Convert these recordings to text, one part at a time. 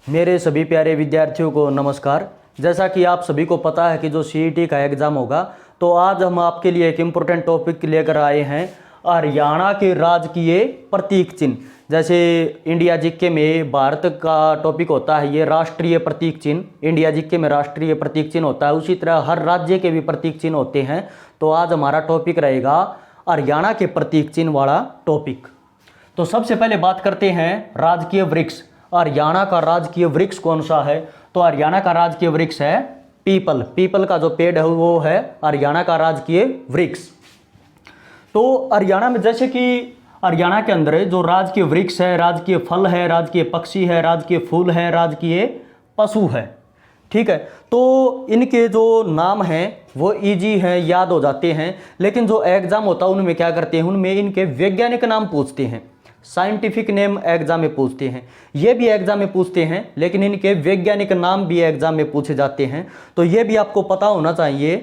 मेरे सभी प्यारे विद्यार्थियों को नमस्कार। जैसा कि आप सभी को पता है कि जो सीईटी का एग्ज़ाम होगा, तो आज हम आपके लिए एक इम्पोर्टेंट टॉपिक लेकर आए हैं, हरियाणा के राजकीय प्रतीक चिन्ह। जैसे इंडिया जीके में भारत का टॉपिक होता है ये राष्ट्रीय प्रतीक चिन्ह, इंडिया जीके में राष्ट्रीय प्रतीक चिन्ह होता है, उसी तरह हर राज्य के भी प्रतीक चिन्ह होते हैं। तो आज हमारा टॉपिक रहेगा हरियाणा के प्रतीक चिन्ह वाला टॉपिक। तो सबसे पहले बात करते हैं राजकीय वृक्ष। हरियाणा का राजकीय वृक्ष कौन सा है? तो हरियाणा का राजकीय वृक्ष है पीपल। पीपल का जो पेड़ है वो है हरियाणा का राजकीय वृक्ष। तो हरियाणा में जैसे कि हरियाणा के अंदर जो राजकीय वृक्ष है, राजकीय फल है, राजकीय पक्षी है, राजकीय फूल है, राजकीय पशु है, ठीक है। तो इनके जो नाम हैं वो इजी हैं, याद हो जाते हैं। लेकिन जो एग्जाम होता है उनमें क्या करते हैं, उनमें इनके वैज्ञानिक नाम पूछते हैं, साइंटिफिक नेम एग्जाम में पूछते हैं। ये भी एग्जाम में पूछते हैं, लेकिन इनके वैज्ञानिक नाम भी एग्जाम में पूछे जाते हैं। तो ये भी आपको पता होना चाहिए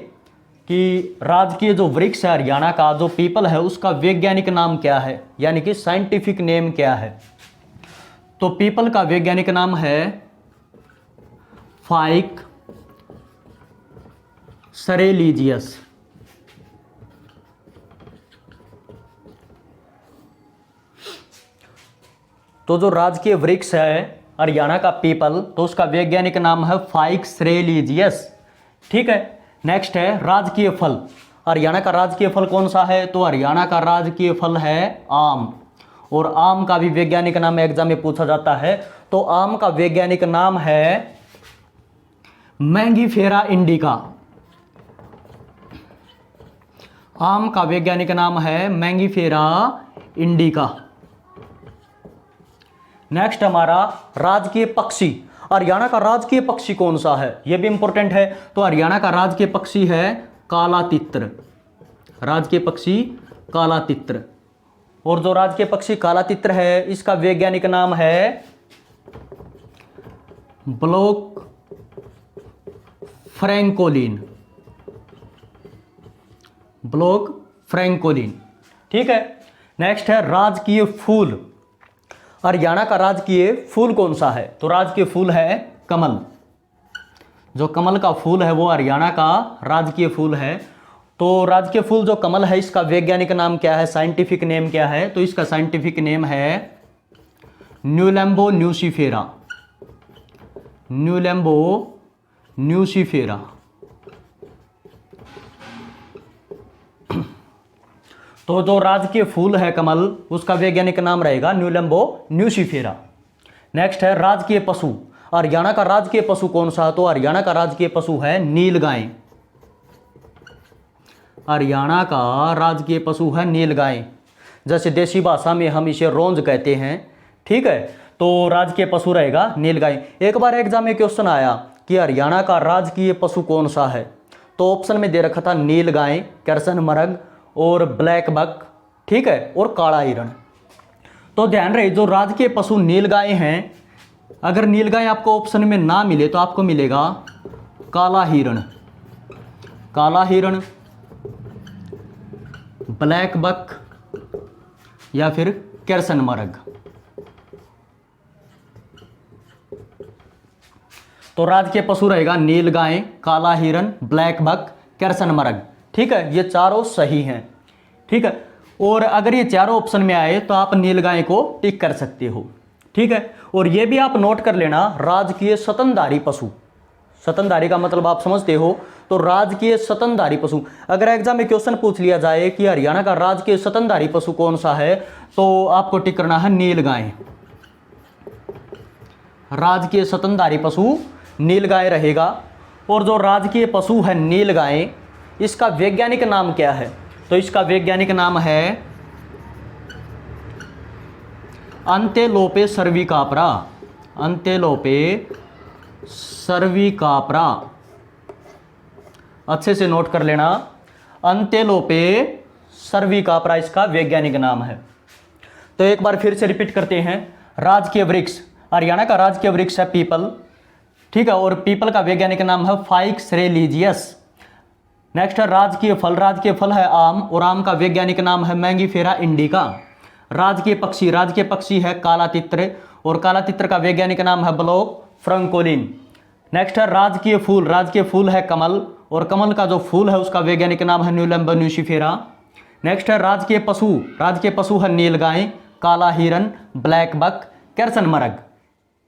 कि राजकीय जो वृक्ष है हरियाणा का, जो पीपल है, उसका वैज्ञानिक नाम क्या है, यानी कि साइंटिफिक नेम क्या है। तो पीपल का वैज्ञानिक नाम है फाइक सरेलीजियस। तो जो राजकीय वृक्ष है हरियाणा का पीपल, तो उसका वैज्ञानिक नाम है फाइक्स रेलिजियस, ठीक है। नेक्स्ट है राजकीय फल। हरियाणा का राजकीय फल कौन सा है? तो हरियाणा का राजकीय फल है आम, और आम का भी वैज्ञानिक नाम एग्जाम में पूछा जाता है। तो आम का वैज्ञानिक नाम है मैंगीफेरा इंडिका। आम का वैज्ञानिक नाम है मैंगीफेरा इंडिका। नेक्स्ट हमारा राजकीय पक्षी। हरियाणा का राजकीय पक्षी कौन सा है? यह भी इंपॉर्टेंट है। तो हरियाणा का राजकीय पक्षी है काला तित्र। राजकीय पक्षी काला तित्र। और जो राजकीय पक्षी काला तित्र है, इसका वैज्ञानिक नाम है ब्लॉक फ्रैंकोलिन। ब्लॉक फ्रैंकोलिन, ठीक है। नेक्स्ट है राजकीय फूल। हरियाणा का राजकीय फूल कौन सा है? तो राजकीय फूल है कमल। जो कमल का फूल है वो हरियाणा का राजकीय फूल है। तो राजकीय फूल जो कमल है, इसका वैज्ञानिक नाम क्या है, साइंटिफिक नेम क्या है? तो इसका साइंटिफिक नेम है न्यूलैम्बो न्यूसीफेरा। न्यूलैम्बो न्यूसीफेरा। तो जो राजकीय फूल है कमल, उसका वैज्ञानिक नाम रहेगा न्यूलैम्बो न्यूसीफेरा। नेक्स्ट है राजकीय पशु। हरियाणा का राजकीय पशु कौन सा है? तो हरियाणा का राजकीय पशु है नीलगाय। हरियाणा का राजकीय पशु है नीलगाय। जैसे देसी भाषा में हम इसे रोंज कहते हैं, ठीक है। तो राजकीय पशु रहेगा नीलगाय। एक बार एग्जाम में क्वेश्चन आया कि हरियाणा का राजकीय पशु कौन सा है, तो ऑप्शन में दे रखा था नीलगाय, करसन मरग और ब्लैक बक, ठीक है, और काला हिरण। तो ध्यान रहे, जो राजकीय पशु नीलगाय हैं, अगर नीलगाय आपको ऑप्शन में ना मिले तो आपको मिलेगा काला हिरण। काला हिरण, ब्लैक बक या फिर करसन मरग। तो राजकीय पशु रहेगा नीलगाय, काला हिरण, ब्लैक बक, करसन मरग, ठीक है। ये चारों सही हैं, ठीक है। और अगर ये चारों ऑप्शन में आए तो आप नीलगाय को टिक कर सकते हो, ठीक है। और ये भी आप नोट कर लेना, राजकीय स्तनधारी पशु। स्तनधारी का मतलब आप समझते हो। तो राजकीय स्तनधारी पशु, अगर एग्जाम में क्वेश्चन पूछ लिया जाए कि हरियाणा का राजकीय स्तनधारी पशु कौन सा है, तो आपको टिक करना है नीलगाय। राजकीय स्तनधारी पशु नीलगाय रहेगा। और जो राजकीय पशु है नीलगाय, इसका वैज्ञानिक नाम क्या है? तो इसका वैज्ञानिक नाम है अंतेलोपे सर्विकाप्रा। अंतेलोपे सर्विकाप्रा, अच्छे से नोट कर लेना, अंतेलोपे सर्विकाप्रा इसका वैज्ञानिक नाम है। तो एक बार फिर से रिपीट करते हैं। राजकीय वृक्ष, हरियाणा का राजकीय वृक्ष है पीपल, ठीक है, और पीपल का वैज्ञानिक नाम है फाइक्स रेलिजियस। नेक्स्ट है राजकीय फल। राजकीय फल है आम, और आम का वैज्ञानिक नाम है मैंगीफेरा इंडिका। राजकीय पक्षी है काला तित्र, और काला तित्र का वैज्ञानिक नाम है ब्लॉक फ्रंकोलिन। नेक्स्ट है राजकीय फूल, राजकीय फूल है कमल, और कमल का जो फूल है उसका वैज्ञानिक नाम है न्यूलम्बा न्यूसिफेरा। नेक्स्ट है राजकीय पशु, राजकीय पशु है नीलगाय, काला हिरन, ब्लैक बक, कैरसन मरग।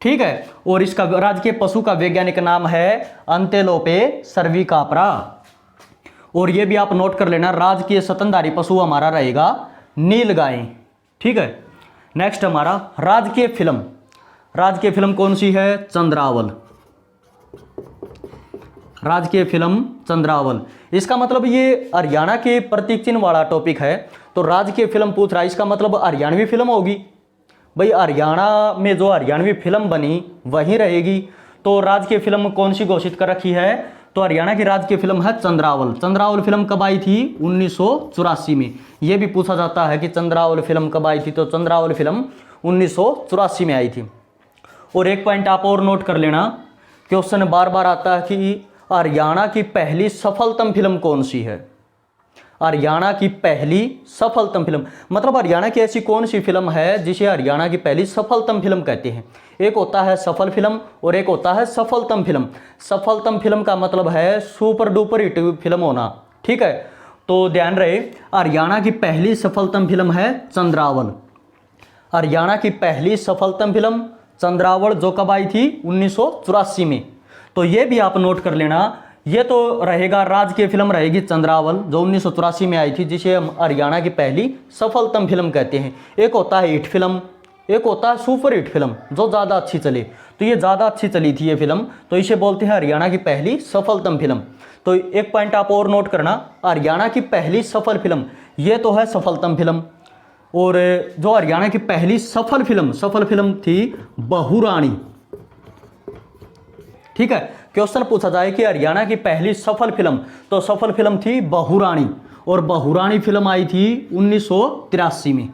ठीक है, और इसका राजकीय पशु का वैज्ञानिक नाम है अंतेलोपे सर्विकापरा। और ये भी आप नोट कर लेना, राजकीय स्तनधारी पशु हमारा रहेगा नीलगाय। ठीक है, नेक्स्ट हमारा राजकीय फिल्म, राजकीय फिल्म कौन सी है? चंद्रावल। राजकीय फिल्म चंद्रावल। इसका मतलब ये हरियाणा के प्रतीक चिन्ह वाला टॉपिक है, तो राजकीय फिल्म पूछ रहा है, इसका मतलब हरियाणवी फिल्म होगी भाई। हरियाणा में जो हरियाणवी फिल्म बनी वही रहेगी। तो राजकीय फिल्म कौन सी घोषित कर रखी है? तो हरियाणा की राजकीय फिल्म है चंद्रावल। चंद्रावल फिल्म कब आई थी? 1984 में। यह भी पूछा जाता है कि चंद्रावल फिल्म कब आई थी, तो चंद्रावल फिल्म 1984 में आई थी। और एक पॉइंट आप और नोट कर लेना, क्वेश्चन बार बार आता है कि हरियाणा की पहली सफलतम फिल्म कौन सी है? हरियाणा की पहली सफलतम फिल्म मतलब हरियाणा की ऐसी कौन सी फिल्म है जिसे हरियाणा की पहली सफलतम फिल्म कहते हैं? एक होता है सफल फिल्म और एक होता है सफलतम फिल्म। सफलतम फिल्म का मतलब है सुपर डुपर हिट फिल्म होना। ठीक है, तो ध्यान रहे, हरियाणा की पहली सफलतम फिल्म है चंद्रावल। हरियाणा की पहली सफलतम फिल्म चंद्रावल, जो कब आई थी? 1984 में। तो ये भी आप नोट कर लेना। ये तो रहेगा राजकीय फिल्म रहेगी चंद्रावल, जो 1984 में आई थी, जिसे हम हरियाणा की पहली सफलतम फिल्म कहते हैं। एक होता है हिट फिल्म, एक होता है सुपर हिट फिल्म, जो ज़्यादा अच्छी चले। तो ये ज़्यादा अच्छी चली थी ये फिल्म, तो इसे बोलते हैं हरियाणा की पहली सफलतम फिल्म। तो एक पॉइंट आप और नोट करना, हरियाणा की पहली सफल फिल्म, ये तो है सफलतम फिल्म। और जो हरियाणा की पहली सफल फिल्म थी बहुरानी। ठीक है, क्वेश्चन पूछा जाए कि हरियाणा की पहली सफल फिल्म, तो सफल फिल्म थी बहुरानी, और बहुरानी फिल्म आई थी 1983 में।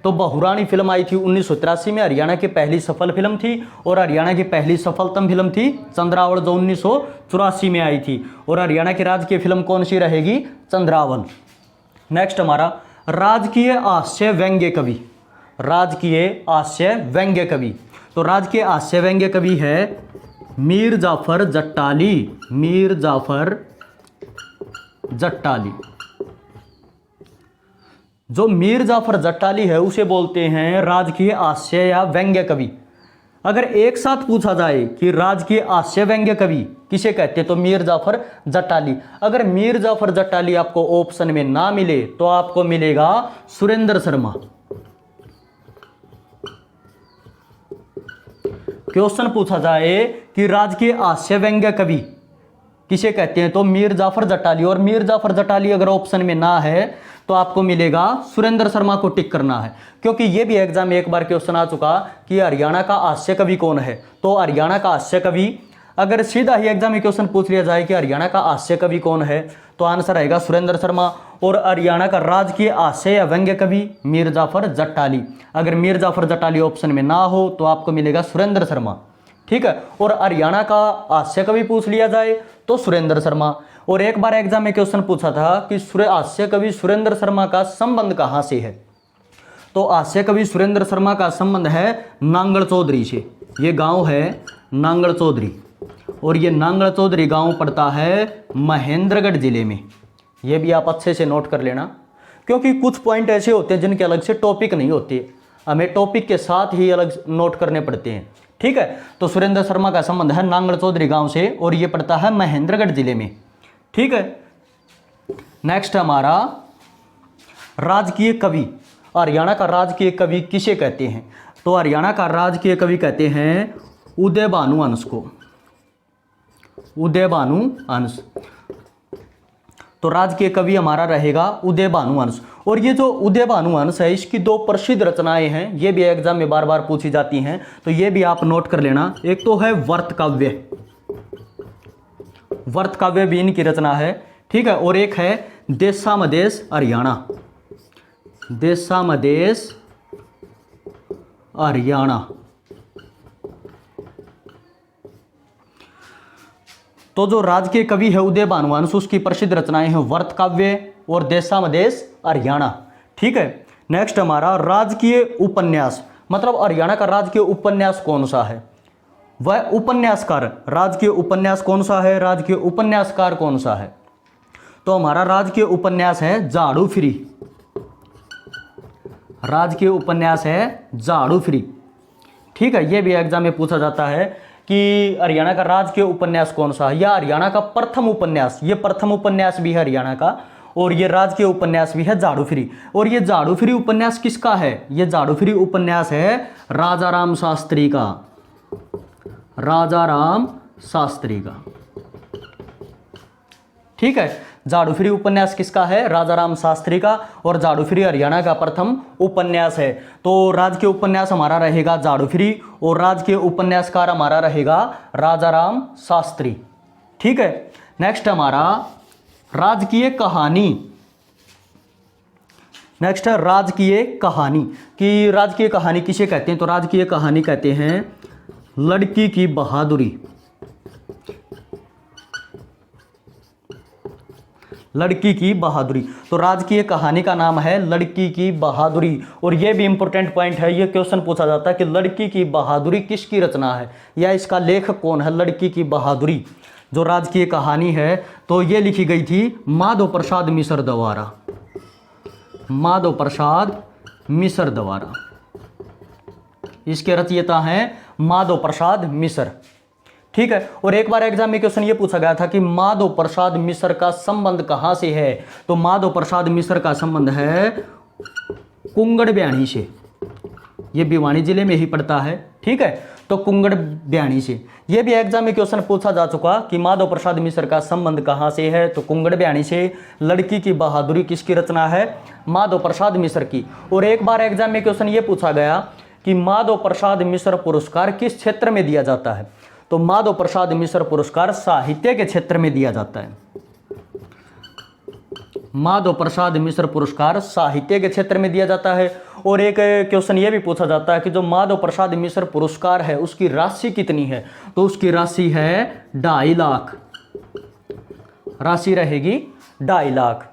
तो बहुरानी फिल्म आई थी 1983 में, हरियाणा की पहली सफल फिल्म थी। और हरियाणा की पहली सफलतम फिल्म थी चंद्रावल, जो 1984 में आई थी। और हरियाणा की राजकीय फिल्म कौन सी रहेगी? चंद्रावल। नेक्स्ट हमारा राजकीय हास्य व्यंग्य कवि, राजकीय हास्य व्यंग्य कवि। तो राजकीय हास्य व्यंग्य कवि है मीर जाफर जट्टाली, मीर जाफर जट्टाली। जो मीर जाफर जट्टाली है उसे बोलते हैं राजकीय हास्य या व्यंग्य कवि। अगर एक साथ पूछा जाए कि राजकीय हास्य व्यंग्य कवि किसे कहते हैं, तो मीर जाफर जट्टाली। अगर मीर जाफर जट्टाली आपको ऑप्शन में ना मिले तो आपको मिलेगा सुरेंद्र शर्मा। क्वेश्चन पूछा जाए कि राजकीय हास्य व्यंग्य कवि किसे कहते हैं, तो मीर जाफर जट्टाली। और मीर जाफर जट्टाली अगर ऑप्शन में ना है तो आपको मिलेगा सुरेंद्र शर्मा को टिक करना है, क्योंकि ये भी एग्जाम में एक बार क्वेश्चन आ चुका कि हरियाणा का हास्य कवि कौन है। तो हरियाणा का हास्य कवि, अगर सीधा ही एग्जाम में क्वेश्चन पूछ लिया जाए कि हरियाणा का हास्य कवि कौन है, तो आंसर आएगा सुरेंद्र शर्मा। और हरियाणा का राजकीय हास्य या व्यंग्य कवि मीर जाफर जट्टाली। अगर मीर जाफर जट्टाली ऑप्शन में ना हो तो आपको मिलेगा सुरेंद्र शर्मा। ठीक है, और हरियाणा का हास्य कवि पूछ लिया जाए तो सुरेंद्र शर्मा। और एक बार एग्जाम में क्वेश्चन पूछा था कि हास्य कवि सुरेंद्र शर्मा का संबंध कहाँ से है, तो हास्य कवि सुरेंद्र शर्मा का संबंध है नांगल चौधरी से। ये गांव है नांगल चौधरी, और ये नांगल चौधरी गांव पड़ता है महेंद्रगढ़ जिले में। ये भी आप अच्छे से नोट कर लेना, क्योंकि कुछ पॉइंट ऐसे होते हैं जिनके अलग से टॉपिक नहीं होते, हमें टॉपिक के साथ ही अलग नोट करने पड़ते हैं। ठीक है, तो सुरेंद्र शर्मा का संबंध है नांगल चौधरी गांव से, और ये पड़ता है महेंद्रगढ़ जिले में। ठीक है, नेक्स्ट हमारा राजकीय कवि। हरियाणा का राजकीय कवि किसे कहते हैं, तो हरियाणा का राजकीय कवि कहते हैं उदय भानु हंस को, उदय भानु हंस। तो राजकीय कवि हमारा रहेगा उदय भानु हंस। और ये जो उदय भानु हंस है, इसकी दो प्रसिद्ध रचनाएं हैं, ये भी एग्जाम में बार बार पूछी जाती हैं, तो ये भी आप नोट कर लेना। एक तो है वर्त काव्य, वर्त काव्य भी इनकी रचना है। ठीक है, और एक है देशामदेश हरियाणा, देशामदेश हरियाणा। तो जो राजकीय कवि है उदय भानु हंस, उसकी प्रसिद्ध रचनाएं हैं वर्त काव्य और देशामदेश हरियाणा। ठीक है, नेक्स्ट हमारा राजकीय उपन्यास, मतलब हरियाणा का राजकीय उपन्यास कौन सा है, वह उपन्यासकार, राजकीय उपन्यास कौन सा है, राजकीय उपन्यासकार कौन सा है? तो हमारा राजकीय उपन्यास है झाड़ू फ्री। राजकीय उपन्यास है झाड़ू फ्री। ठीक है, ये भी एग्जाम में पूछा जाता है कि हरियाणा का राजकीय उपन्यास कौन सा है, या हरियाणा का प्रथम उपन्यास, ये प्रथम उपन्यास भी है हरियाणा का, और ये राजकीय उपन्यास भी है झाड़ू फ्री। और ये झाड़ू फ्री उपन्यास किसका है? ये झाड़ू फ्री उपन्यास है राजा राम शास्त्री का, राजा राम शास्त्री का। ठीक है, झाड़ू फ्री उपन्यास किसका है? राजा राम शास्त्री का। और झाड़ू फ्री हरियाणा का प्रथम उपन्यास है। तो राजकीय उपन्यास हमारा रहेगा झाड़ू फ्री, और राजकीय उपन्यासकार हमारा रहेगा राजा राम शास्त्री। ठीक है, नेक्स्ट हमारा राजकीय कहानी। नेक्स्ट है राजकीय कहानी, कि राजकीय कहानी किसे कहते हैं? तो राजकीय कहानी कहते हैं लड़की की बहादुरी। लड़की की बहादुरी। तो राजकीय कहानी का नाम है लड़की की बहादुरी। और यह भी इंपॉर्टेंट पॉइंट है, यह क्वेश्चन पूछा जाता है कि लड़की की बहादुरी किसकी रचना है, या इसका लेखक कौन है? लड़की की बहादुरी जो राजकीय कहानी है, तो ये लिखी गई थी माधव प्रसाद मिश्र द्वारा। माधव प्रसाद मिश्र द्वारा, इसके रचयिता हैं माधव प्रसाद मिश्र। ठीक है, और एक बार एग्जाम में क्वेश्चन ये पूछा गया था कि माधव प्रसाद मिश्र का संबंध कहां से है? तो माधव प्रसाद मिश्र का संबंध है कुंगड़ ब्याणी से। ये भिवानी जिले में ही पड़ता है। ठीक है, तो कुंगड़ ब्याणी से। ये भी एग्जाम में क्वेश्चन पूछा जा चुका कि माधव प्रसाद मिश्र का संबंध कहां से है? तो कुंगड़ ब्याणी से। लड़की की बहादुरी किसकी रचना है? माधव प्रसाद मिश्र की। और एक बार एग्जाम में क्वेश्चन ये पूछा गया कि माधव प्रसाद मिश्र पुरस्कार किस क्षेत्र में दिया जाता है? तो माधव प्रसाद मिश्र पुरस्कार साहित्य के क्षेत्र में दिया जाता है। माधव प्रसाद मिश्र पुरस्कार साहित्य के क्षेत्र में दिया जाता है। और एक क्वेश्चन ये भी पूछा जाता है कि जो माधव प्रसाद मिश्र पुरस्कार है उसकी राशि कितनी है? तो उसकी राशि है 2.5 लाख। राशि रहेगी 2.5 लाख।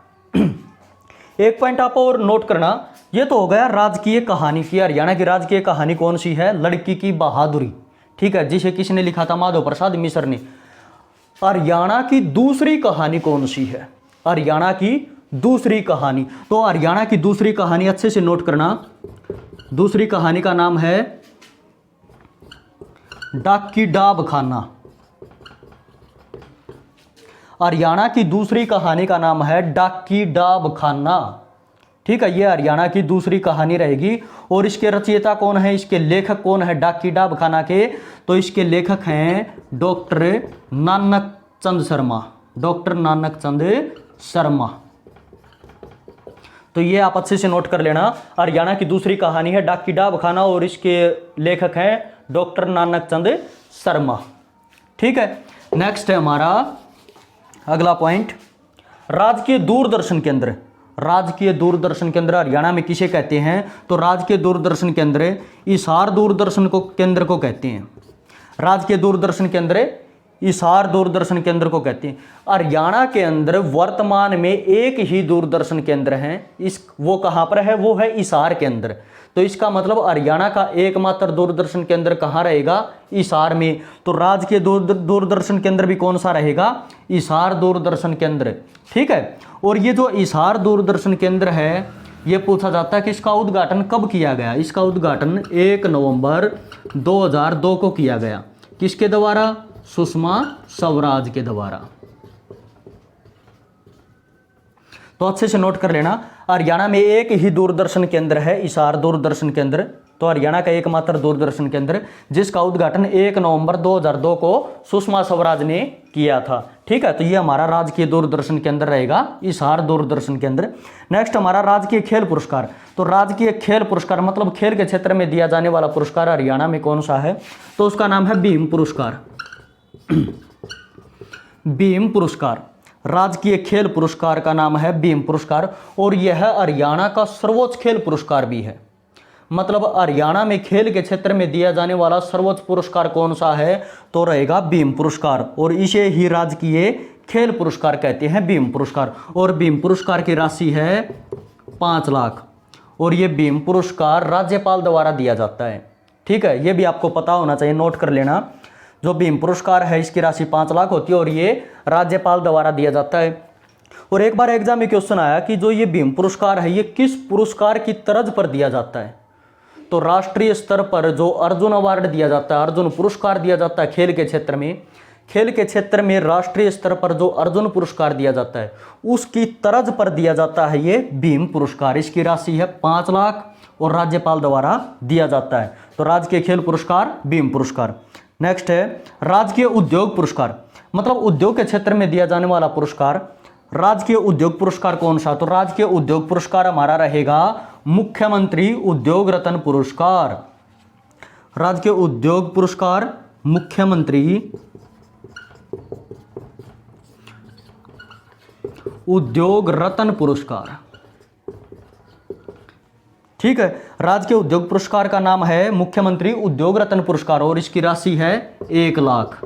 एक पॉइंट आप और नोट करना, ये तो हो गया राजकीय कहानी की। हरियाणा की राजकीय कहानी कौन सी है? लड़की की बहादुरी। ठीक है, जिसे किसने लिखा था? माधव प्रसाद मिश्र ने। हरियाणा की दूसरी कहानी कौन सी है? हरियाणा की दूसरी कहानी। तो हरियाणा की दूसरी कहानी अच्छे से नोट करना। दूसरी कहानी का नाम है डाकी डाब खाना। हरियाणा की दूसरी कहानी का नाम है डाकी डाब खाना। ठीक है, ये हरियाणा की दूसरी कहानी रहेगी। और इसके रचयिता कौन है? इसके लेखक कौन है डाकी डाब खाना के? तो इसके लेखक हैं डॉक्टर नानक चंद शर्मा। डॉक्टर नानक चंद शर्मा। तो ये आप अच्छे से नोट कर लेना। हरियाणा की दूसरी कहानी है डाकी डाब खाना, और इसके लेखक हैं डॉक्टर नानक चंद शर्मा। ठीक है, नेक्स्ट है हमारा अगला पॉइंट, राजकीय दूरदर्शन केंद्र। राजकीय दूरदर्शन केंद्र हरियाणा में किसे कहते हैं? तो राजकीय दूरदर्शन केंद्र हिसार दूरदर्शन केंद्र को कहते हैं। राजकीय दूरदर्शन केंद्र हिसार दूरदर्शन केंद्र को कहते हैं। हरियाणा के अंदर वर्तमान में एक ही दूरदर्शन केंद्र है। वो कहाँ पर है? वो है हिसार के अंदर। तो इसका मतलब हरियाणा का एकमात्र दूरदर्शन केंद्र कहाँ रहेगा? हिसार में। तो राजकीय दूरदर्शन केंद्र भी कौन सा रहेगा? हिसार दूरदर्शन केंद्र। ठीक है, और ये जो हिसार दूरदर्शन केंद्र है, ये पूछा जाता है कि इसका उद्घाटन कब किया गया? इसका उद्घाटन 1 नवंबर 2002 को किया गया। किसके द्वारा? सुषमा स्वराज के द्वारा। तो अच्छे से नोट कर लेना, हरियाणा में एक ही दूरदर्शन केंद्र है, हिसार दूरदर्शन केंद्र। तो हरियाणा का एकमात्र दूरदर्शन केंद्र जिसका उद्घाटन 1 नवंबर 2002 को सुषमा स्वराज ने किया था। ठीक है, तो ये हमारा राजकीय दूरदर्शन केंद्र रहेगा, हिसार दूरदर्शन केंद्र। नेक्स्ट हमारा राजकीय खेल पुरस्कार। तो राजकीय खेल पुरस्कार मतलब खेल के क्षेत्र में दिया जाने वाला पुरस्कार हरियाणा में कौन सा है? तो उसका नाम है भीम पुरस्कार। भीम पुरस्कार, राजकीय खेल पुरस्कार का नाम है भीम पुरस्कार। और यह हरियाणा का सर्वोच्च खेल पुरस्कार भी है। मतलब हरियाणा में खेल के क्षेत्र में दिया जाने वाला सर्वोच्च पुरस्कार कौन सा है? तो रहेगा भीम पुरस्कार। और इसे ही राजकीय खेल पुरस्कार कहते हैं, भीम पुरस्कार। और भीम पुरस्कार की राशि है 5 लाख। और ये भीम पुरस्कार राज्यपाल द्वारा दिया जाता है। ठीक है, ये भी आपको पता होना चाहिए, नोट कर लेना। जो भीम पुरस्कार है इसकी राशि 5 लाख होती है और ये राज्यपाल द्वारा दिया जाता है। और एक बार एग्जाम में क्वेश्चन आया कि जो ये भीम पुरस्कार है ये किस पुरस्कार की तर्ज पर दिया जाता है। तो राष्ट्रीय स्तर पर जो अर्जुन अवार्ड दिया जाता है, अर्जुन पुरस्कार दिया जाता है खेल के क्षेत्र में, खेल के क्षेत्र में राष्ट्रीय स्तर पर जो अर्जुन पुरस्कार दिया जाता है उसकी तर्ज पर दिया जाता है ये भीम पुरस्कार। इसकी राशि है 5 लाख और राज्यपाल द्वारा दिया जाता है। तो राजकीय खेल पुरस्कार भीम पुरस्कार। नेक्स्ट है राजकीय उद्योग पुरस्कार, मतलब उद्योग के क्षेत्र में दिया जाने वाला पुरस्कार। राजकीय उद्योग पुरस्कार कौन सा? तो राजकीय उद्योग पुरस्कार हमारा रहेगा मुख्यमंत्री उद्योग रत्न पुरस्कार। राजकीय उद्योग पुरस्कार मुख्यमंत्री उद्योग रत्न पुरस्कार। ठीक है, राजकीय उद्योग पुरस्कार का नाम है मुख्यमंत्री उद्योग रत्न पुरस्कार और इसकी राशि है 1 लाख।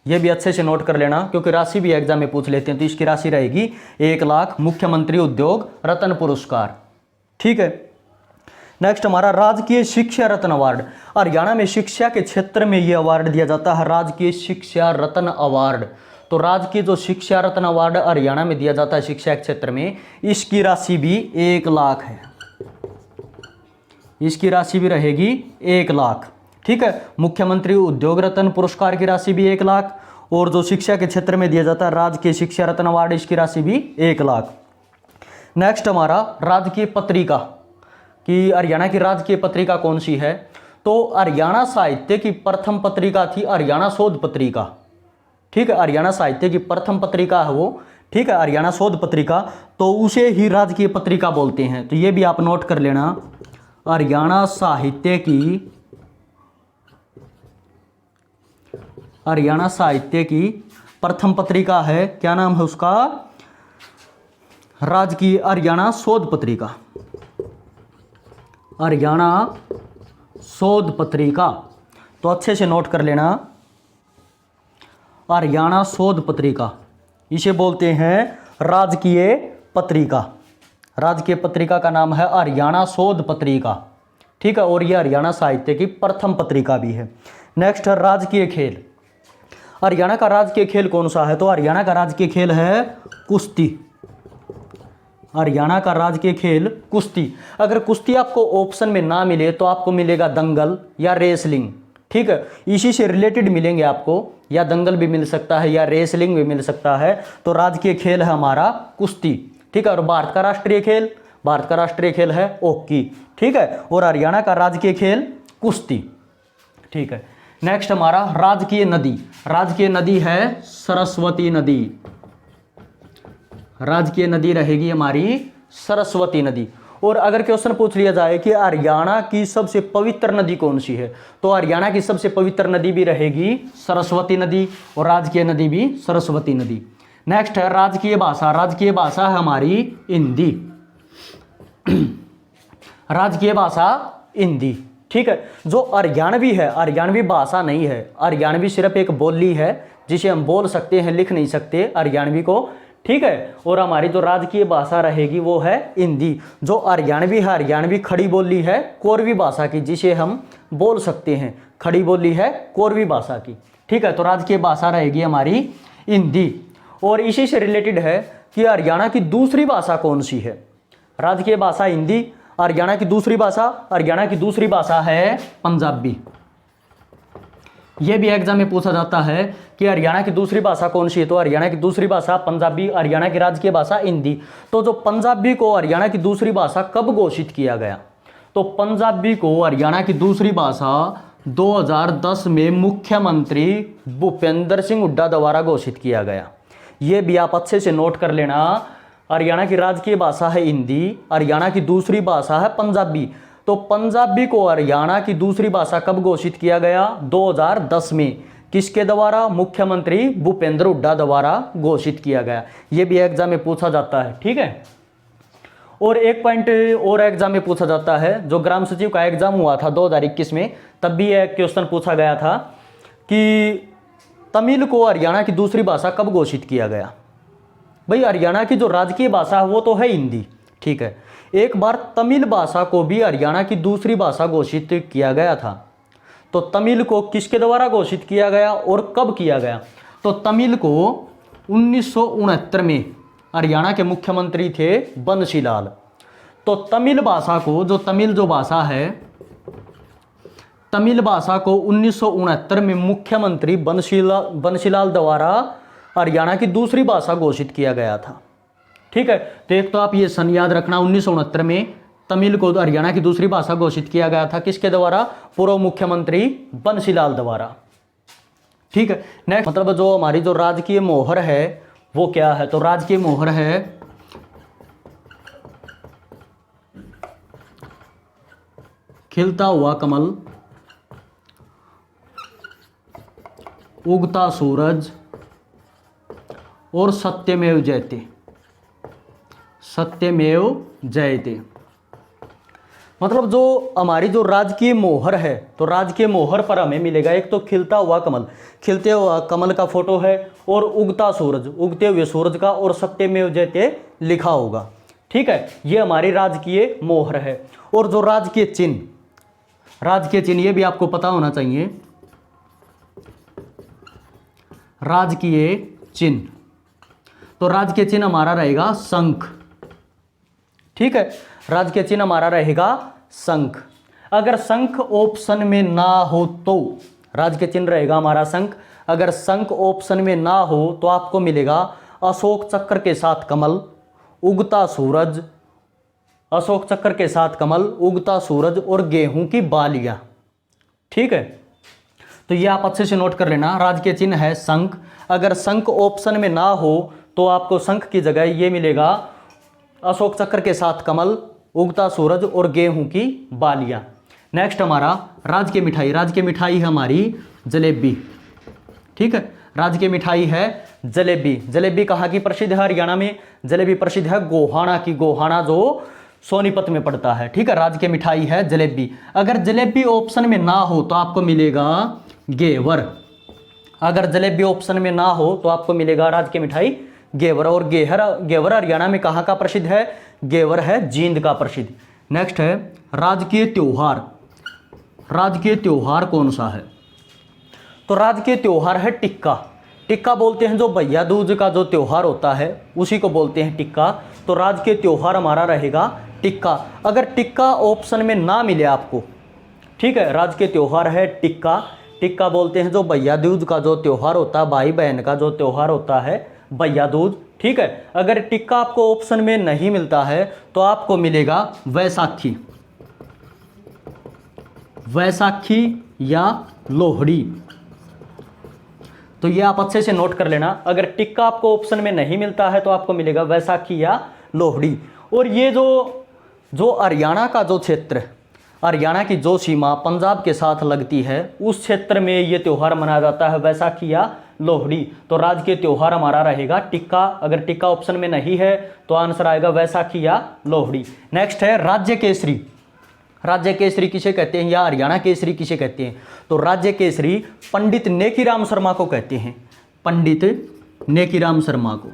ये भी अच्छे से नोट कर लेना क्योंकि राशि भी एग्जाम में पूछ लेते हैं। तो इसकी राशि रहेगी 1 लाख मुख्यमंत्री उद्योग रत्न पुरस्कार। ठीक है, नेक्स्ट हमारा राजकीय शिक्षा रत्न अवार्ड। हरियाणा में शिक्षा के क्षेत्र में यह अवार्ड दिया जाता है, राजकीय शिक्षा रत्न अवार्ड। तो राजकीय जो शिक्षा रत्न अवार्ड हरियाणा में दिया जाता है शिक्षा के क्षेत्र में, इसकी राशि भी 1 लाख है। इसकी राशि भी रहेगी 1 लाख। ठीक है, मुख्यमंत्री उद्योग रत्न पुरस्कार की राशि भी 1 लाख और जो शिक्षा के क्षेत्र में दिया जाता है राजकीय शिक्षा रत्न अवार्ड, इसकी राशि भी 1 लाख। नेक्स्ट हमारा राजकीय पत्रिका कि हरियाणा की राजकीय पत्रिका कौन सी है? तो हरियाणा साहित्य की प्रथम पत्रिका थी हरियाणा शोध पत्रिका। ठीक है, हरियाणा साहित्य की प्रथम पत्रिका है वो। ठीक है, हरियाणा शोध पत्रिका, तो उसे ही राजकीय पत्रिका बोलते हैं। तो ये भी आप नोट कर लेना, हरियाणा साहित्य की प्रथम पत्रिका है, क्या नाम है उसका? राजकीय हरियाणा शोध पत्रिका। हरियाणा शोध पत्रिका, तो अच्छे से नोट कर लेना, हरियाणा शोध पत्रिका, इसे बोलते हैं राजकीय पत्रिका। राजकीय पत्रिका का नाम है हरियाणा शोध पत्रिका। ठीक है, और यह हरियाणा साहित्य की प्रथम पत्रिका भी है। नेक्स्ट है राजकीय खेल। हरियाणा का राजकीय खेल कौन सा है? तो हरियाणा का राजकीय खेल है कुश्ती। हरियाणा का राजकीय खेल कुश्ती। अगर कुश्ती आपको ऑप्शन में ना मिले तो आपको मिलेगा दंगल या रेसलिंग। ठीक है, इसी से रिलेटेड मिलेंगे आपको, या दंगल भी मिल सकता है या रेसलिंग भी मिल सकता है। तो राजकीय खेल है हमारा कुश्ती। ठीक है, और भारत का राष्ट्रीय खेल है हॉकी। ठीक है, और हरियाणा का राजकीय खेल कुश्ती। ठीक है, नेक्स्ट हमारा राजकीय नदी। राजकीय नदी है सरस्वती नदी। राजकीय नदी रहेगी हमारी सरस्वती नदी। और अगर क्वेश्चन पूछ लिया जाए कि हरियाणा की सबसे पवित्र नदी कौन सी है, तो हरियाणा की सबसे पवित्र नदी भी रहेगी सरस्वती नदी और राजकीय नदी भी सरस्वती नदी। नेक्स्ट है राजकीय भाषा। राजकीय भाषा है हमारी हिंदी। राजकीय भाषा हिंदी। ठीक है, जो हरियाणवी है, हरियाणवी भाषा नहीं है, हरियाणवी सिर्फ एक बोली है जिसे हम बोल सकते हैं, लिख नहीं सकते हरियाणवी को। ठीक है, और हमारी जो राजकीय भाषा रहेगी वो है हिंदी। जो हरियाणवी है, हरियाणवी खड़ी बोली है कोरवी भाषा की, जिसे हम बोल सकते हैं, खड़ी बोली है कोरवी भाषा की। ठीक है, तो राजकीय भाषा रहेगी हमारी हिंदी। और इसी से रिलेटेड है कि हरियाणा की दूसरी भाषा कौन सी है? राजकीय भाषा हिंदी, हरियाणा की दूसरी भाषा है पंजाबी। यह भी एग्जाम में पूछा जाता है कि हरियाणा की दूसरी भाषा कौन सी है? तो हरियाणा की दूसरी भाषा पंजाबी, हरियाणा की राजकीय भाषा हिंदी। तो जो पंजाबी को हरियाणा की दूसरी भाषा कब घोषित किया गया? तो पंजाबी को हरियाणा की दूसरी भाषा 2010 में मुख्यमंत्री भूपेंद्र सिंह हुड्डा द्वारा घोषित किया गया। ये भी आप अच्छे से नोट कर लेना, हरियाणा की राजकीय भाषा है हिंदी, हरियाणा की दूसरी भाषा है पंजाबी। तो पंजाबी को हरियाणा की दूसरी भाषा कब घोषित किया गया? 2010 में। किसके द्वारा? मुख्यमंत्री भूपेंद्र हुड्डा द्वारा घोषित किया गया। यह भी एग्जाम में पूछा जाता है। ठीक है, और एक पॉइंट और एग्जाम में पूछा जाता है, जो ग्राम सचिव का एग्जाम हुआ था 2021 में, तब भी एक क्वेश्चन पूछा गया था कि तमिल को हरियाणा की दूसरी भाषा कब घोषित किया गया? भाई हरियाणा की जो राजकीय भाषा है वो तो है हिंदी। ठीक है, एक बार तमिल भाषा को भी हरियाणा की दूसरी भाषा घोषित किया गया था। तो तमिल को किसके द्वारा घोषित किया गया और कब किया गया? तो तमिल को 1969 में हरियाणा के मुख्यमंत्री थे बंसीलाल। तो तमिल भाषा को, जो तमिल जो भाषा है, तमिल भाषा को 1969 में मुख्यमंत्री बंसीलाल द्वारा हरियाणा की दूसरी भाषा घोषित किया गया था। ठीक है, तो एक तो आप ये सन याद रखना, 1969 में तमिल को हरियाणा की दूसरी भाषा घोषित किया गया था, किसके द्वारा? पूर्व मुख्यमंत्री बंसीलाल द्वारा। ठीक है, नेक्स्ट मतलब जो हमारी जो राजकीय मोहर है वो क्या है? तो राजकीय मोहर है खिलता हुआ कमल, उगता सूरज और सत्यमेव जयते। सत्यमेव जयते मतलब जो हमारी जो राजकीय मोहर है, तो राजकीय मोहर पर हमें मिलेगा एक तो खिलता हुआ कमल, खिलते हुआ कमल का फोटो है, और उगता सूरज, उगते हुए सूरज का, और सत्यमेव जयते लिखा होगा। ठीक है, ये हमारी राजकीय मोहर है। और जो राजकीय चिन्ह, राजकीय चिन्ह ये भी आपको पता होना चाहिए। राजकीय चिन्ह, तो राजकीय चिन्ह हमारा रहेगा शंख। ठीक है, राजकीय चिन्ह हमारा रहेगा शंख। अगर शंख ऑप्शन में ना हो तो राजकीय चिन्ह रहेगा हमारा शंख। अगर शंख ऑप्शन में ना हो तो आपको मिलेगा अशोक चक्र के साथ कमल, उगता सूरज, अशोक चक्र के साथ कमल, उगता सूरज और गेहूं की बालियां। ठीक है, तो ये आप अच्छे से नोट कर लेना। राजकीय चिन्ह है शंख। अगर शंख ऑप्शन में ना हो तो आपको शंख की जगह ये मिलेगा अशोक चक्र के साथ कमल, उगता सूरज और गेहूं की बालियां। नेक्स्ट हमारा राजकीय मिठाई। राजकीय मिठाई है हमारी जलेबी। ठीक है, राजकीय मिठाई है जलेबी। जलेबी कहाँ की प्रसिद्ध है? हरियाणा में। जलेबी प्रसिद्ध है गोहाना की। गोहाना जो सोनीपत में पड़ता है। ठीक है, राजकीय मिठाई है जलेबी। अगर जलेबी ऑप्शन में ना हो तो आपको मिलेगा घेवर। अगर जलेबी ऑप्शन में ना हो तो आपको मिलेगा राजकीय मिठाई घेवर। और घेवर हरियाणा में कहाँ का प्रसिद्ध है? घेवर है जींद का प्रसिद्ध। नेक्स्ट है राजकीय त्योहार। राजकीय त्योहार कौन सा है? तो राजकीय त्योहार है टिक्का। टिक्का बोलते हैं जो भैया दूज का जो त्योहार होता है उसी को बोलते हैं टिक्का। तो राजकीय त्योहार हमारा रहेगा टिक्का। अगर टिक्का ऑप्शन में ना मिले आपको, ठीक है, राजकीय त्योहार है टिक्का। टिक्का बोलते हैं जो भैया दूज का जो त्योहार होता है, भाई बहन का जो त्योहार होता है भैया दूज। ठीक है, अगर टिक्का आपको ऑप्शन में नहीं मिलता है तो आपको मिलेगा वैसाखी। वैसाखी या लोहड़ी। तो ये आप अच्छे से नोट कर लेना। अगर टिक्का आपको ऑप्शन में नहीं मिलता है तो आपको मिलेगा वैसाखी या लोहड़ी। और ये जो हरियाणा का जो क्षेत्र, हरियाणा की जो सीमा पंजाब के साथ लगती है उस क्षेत्र में ये त्यौहार मनाया जाता है, वैसाखी या लोहड़ी। तो राजकीय त्यौहार हमारा रहेगा टिक्का। अगर टिक्का ऑप्शन में नहीं है तो आंसर आएगा वैसाखी या लोहड़ी। नेक्स्ट है राज्य केसरी। राज्य केसरी किसे कहते हैं या हरियाणा केसरी किसे कहते हैं? तो राज्य केसरी पंडित नेकीराम शर्मा को कहते हैं। पंडित नेकीराम शर्मा को।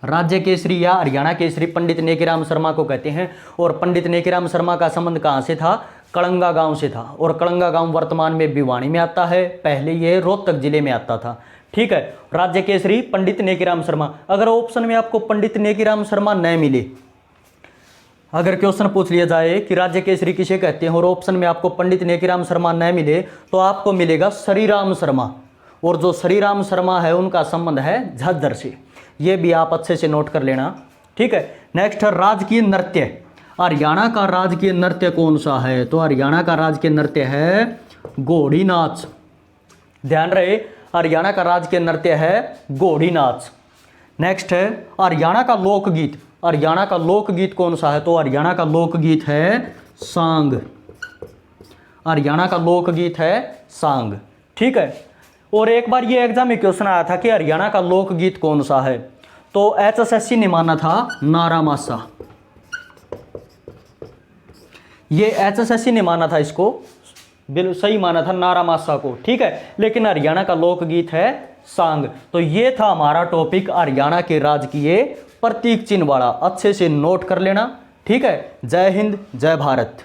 राज्य केसरी या हरियाणा केसरी पंडित नेकीराम शर्मा को कहते हैं। और पंडित नेकीराम शर्मा का संबंध कहाँ से था? कलंगा गांव से था। और कलंगा गांव वर्तमान में भिवानी में आता है, पहले ये रोहतक जिले में आता था। ठीक है, राज्य केसरी पंडित नेकीराम शर्मा। अगर ऑप्शन में आपको पंडित नेकीराम शर्मा न मिले, अगर क्वेश्चन पूछ लिया जाए कि राज्य केसरी किसे कहते हैं और ऑप्शन में आपको पंडित नेकीराम शर्मा न मिले तो आपको मिलेगा श्रीराम शर्मा। और जो श्रीराम शर्मा है उनका संबंध है झज्जर से। ये भी आप अच्छे से नोट कर लेना। ठीक है, नेक्स्ट है राजकीय नृत्य। हरियाणा का राजकीय नृत्य कौन सा है? तो हरियाणा का राजकीय नृत्य है घोड़ी नाच। ध्यान रहे, हरियाणा का राजकीय नृत्य है घोड़ी नाच। नेक्स्ट है हरियाणा का लोकगीत। हरियाणा का लोकगीत कौन सा है? तो हरियाणा का लोकगीत है सांग। हरियाणा का लोकगीत है सांग। ठीक है, और एक बार ये एग्जाम में क्वेश्चन आया था कि हरियाणा का लोकगीत कौन सा है, तो HSSC ने माना था नारा मासा। ये HSSC ने माना था, इसको बिल्कुल सही माना था नारा मासा को। ठीक है, लेकिन हरियाणा का लोकगीत है सांग। तो ये था हमारा टॉपिक हरियाणा के राजकीय प्रतीक चिन्ह वाला। अच्छे से नोट कर लेना। ठीक। ठीक है। जय हिंद, जय भारत।